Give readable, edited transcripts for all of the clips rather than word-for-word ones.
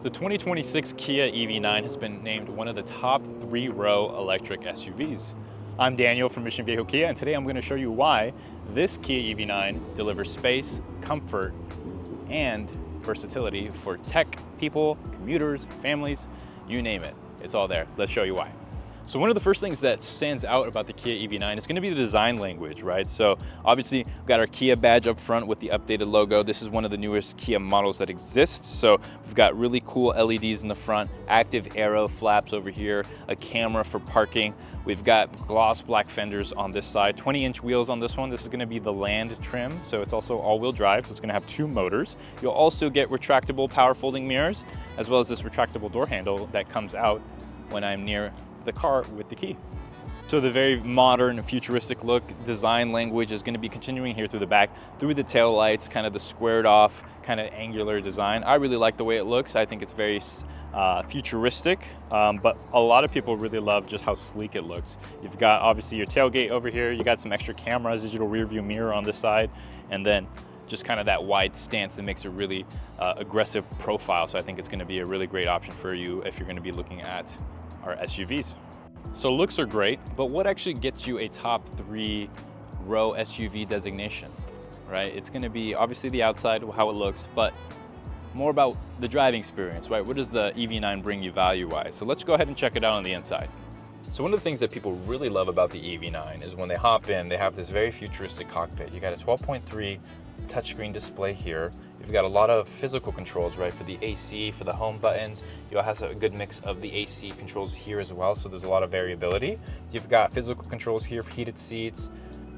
The 2026 Kia EV9 has been named one of the top 3-row electric SUVs. I'm Daniel from Mission Viejo Kia, and today I'm going to show you why this Kia EV9 delivers space, comfort, and versatility for tech people, commuters, families, you name it. It's all there. Let's show you why. So one of the first things that stands out about the Kia EV9 is going to be the design language, right? So obviously we've got our Kia badge up front with the updated logo. This is one of the newest Kia models that exists. So we've got really cool LEDs in the front, active aero flaps over here, a camera for parking. We've got gloss black fenders on this side, 20-inch wheels on this one. This is going to be the Land trim, so it's also all-wheel drive, so it's going to have 2 motors. You'll also get retractable power folding mirrors, as well as this retractable door handle that comes out when I'm near the car with the key. So the very modern, futuristic look, design language is going to be continuing here through the back, through the tail lights, kind of the squared off, kind of angular design. I really like the way it looks. I think it's very futuristic, but a lot of people really love just how sleek it looks. You've got obviously your tailgate over here, you got some extra cameras, digital rear view mirror on this side, and then just kind of that wide stance that makes a really aggressive profile. So I think it's going to be a really great option for you if you're going to be looking at our SUVs. So looks are great, but what actually gets you a top 3-row SUV designation, right? It's going to be obviously the outside, how it looks, but more about the driving experience, right? What does the EV9 bring you value-wise? So let's go ahead and check it out on the inside. So one of the things that people really love about the EV9 is when they hop in, they have this very futuristic cockpit. You got a 12.3 touchscreen display here. You've got a lot of physical controls, right? For the AC, for the home buttons. You also have a good mix of the AC controls here as well, so there's a lot of variability. You've got physical controls here for heated seats,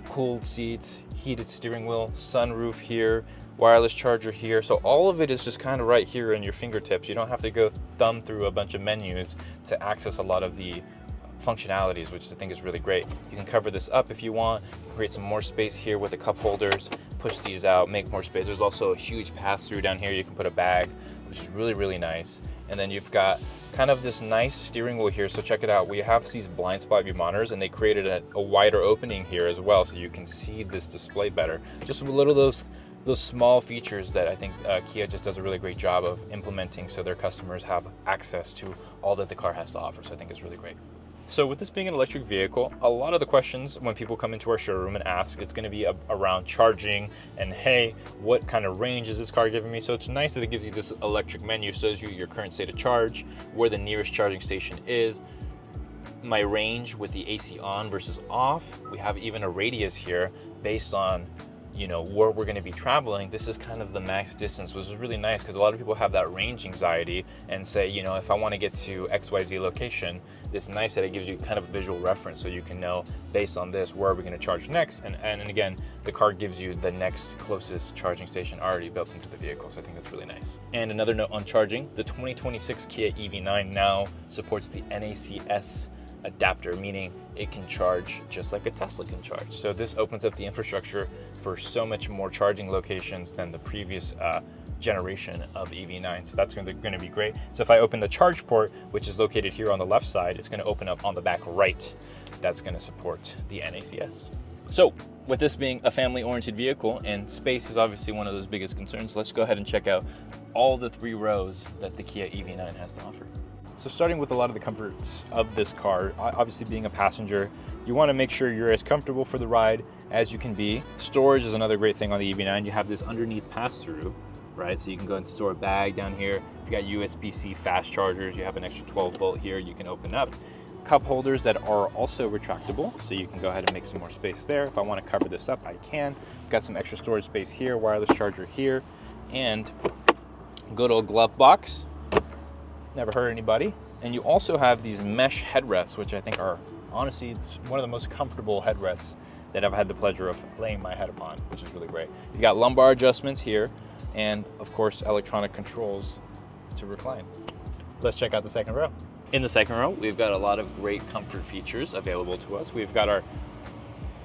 cooled seats, heated steering wheel, sunroof here, wireless charger here. So all of it is just kind of right here in your fingertips. You don't have to go thumb through a bunch of menus to access a lot of the functionalities, which I think is really great. You can cover this up if you want, you can create some more space here with the cup holders, push these out, make more space. There's also a huge pass-through down here. You can put a bag, which is really, really nice. And then you've got kind of this nice steering wheel here. So check it out. We have these blind spot view monitors, and they created a wider opening here as well, so you can see this display better. Just a little those small features that I think Kia just does a really great job of implementing, so their customers have access to all that the car has to offer. So I think it's really great. So with this being an electric vehicle, a lot of the questions when people come into our showroom and ask, it's going to be around charging and, hey, what kind of range is this car giving me? So it's nice that it gives you this electric menu, shows you your current state of charge, where the nearest charging station is, my range with the AC on versus off. We have even a radius here based on, you know, where we're going to be traveling. This is kind of the max distance, which is really nice because a lot of people have that range anxiety and say, you know, if I want to get to XYZ location, it's nice that it gives you kind of a visual reference so you can know based on this where are we going to charge next, and again, the car gives you the next closest charging station already built into the vehicle. So I think that's really nice. And another note on charging, the 2026 Kia EV9 now supports the NACS adapter, meaning it can charge just like a Tesla can charge. So this opens up the infrastructure for so much more charging locations than the previous generation of EV9. So that's going to be great. So if I open the charge port, which is located here on the left side, it's going to open up on the back right. That's going to support the NACS. So with this being a family-oriented vehicle, and space is obviously one of those biggest concerns, let's go ahead and check out all the 3 rows that the Kia EV9 has to offer. So starting with a lot of the comforts of this car, obviously being a passenger, you want to make sure you're as comfortable for the ride as you can be. Storage is another great thing on the EV9. You have this underneath pass-through, right? So you can go and store a bag down here. If you got USB-C fast chargers, you have an extra 12-volt here you can open up. Cup holders that are also retractable, so you can go ahead and make some more space there. If I want to cover this up, I can. Got some extra storage space here, wireless charger here, and good old glove box. Never hurt anybody. And you also have these mesh headrests, which I think are honestly one of the most comfortable headrests that I've had the pleasure of laying my head upon, which is really great. You got lumbar adjustments here, and of course electronic controls to recline. Let's check out the second row. In the second row, we've got a lot of great comfort features available to us. We've got our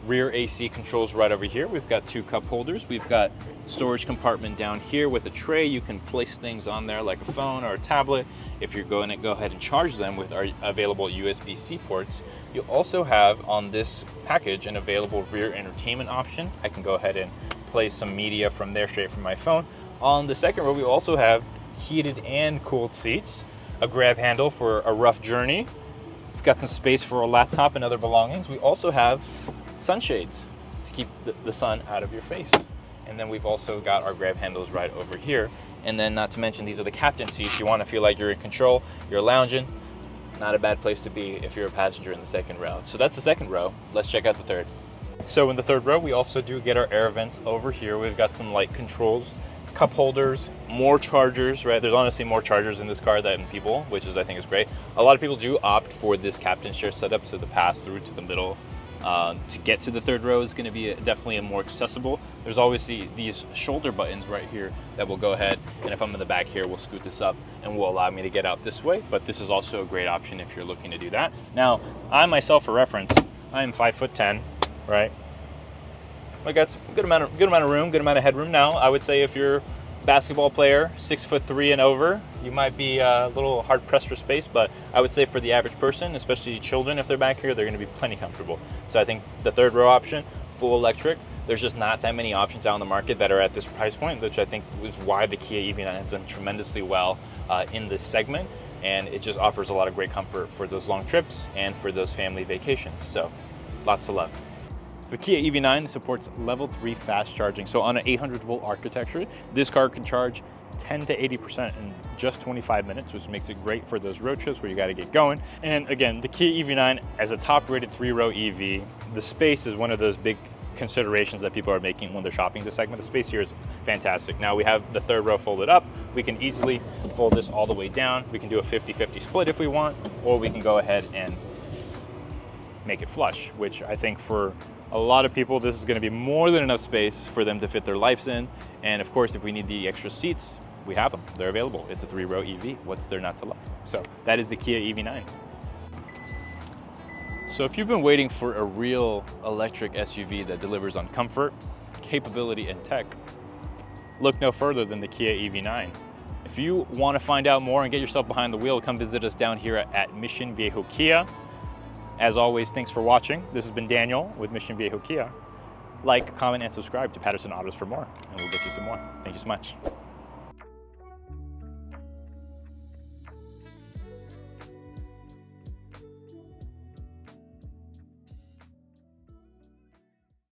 rear AC controls right over here. We've got 2 cup holders. We've got storage compartment down here with a tray. You can place things on there like a phone or a tablet. If you're going to go ahead and charge them with our available USB-C ports, you also have on this package an available rear entertainment option. I can go ahead and play some media from there straight from my phone. On the second row, we also have heated and cooled seats, a grab handle for a rough journey. We've got some space for a laptop and other belongings. We also have sunshades to keep the sun out of your face. And then we've also got our grab handles right over here. And then not to mention, these are the captain seats. You want to feel like you're in control, you're lounging. Not a bad place to be if you're a passenger in the second row. So that's the second row. Let's check out the third. So in the third row, we also do get our air vents over here. We've got some light controls, cup holders, more chargers, right? There's honestly more chargers in this car than people, which is, I think, is great. A lot of people do opt for this captain's chair setup, so the pass through to the middle to get to the third row is going to be definitely a more accessible. There's always these shoulder buttons right here that will go ahead, and if I'm in the back here, we'll scoot this up and will allow me to get out this way. But this is also a great option if you're looking to do that. Now, I myself, for reference, I am 5'10", right? I got some good amount of room, good amount of headroom. Now, I would say if you're a basketball player, 6'3" and over, you might be a little hard pressed for space, but I would say for the average person, especially children, if they're back here, they're going to be plenty comfortable. So I think the third row option, full electric, there's just not that many options out on the market that are at this price point, which I think is why the Kia EV9 has done tremendously well in this segment, and it just offers a lot of great comfort for those long trips and for those family vacations. So lots to love. The Kia EV9 supports level 3 fast charging. So on an 800-volt architecture, this car can charge 10 to 80% in just 25 minutes, which makes it great for those road trips where you got to get going. And again, the Kia EV9, as a top-rated 3-row EV, the space is one of those big considerations that people are making when they're shopping this segment. The space here is fantastic. Now we have the third row folded up. We can easily fold this all the way down. We can do a 50-50 split if we want, or we can go ahead and make it flush, which I think for a lot of people, this is going to be more than enough space for them to fit their lives in. And of course, if we need the extra seats, we have them. They're available. It's a 3-row EV. What's there not to love? So that is the Kia EV9. So if you've been waiting for a real electric SUV that delivers on comfort, capability, and tech, look no further than the Kia EV9. If you want to find out more and get yourself behind the wheel, come visit us down here at Mission Viejo Kia. As always, thanks for watching. This has been Daniel with Mission Viejo Kia. Like, comment, and subscribe to Patterson Autos for more, and we'll get you some more. Thank you so much.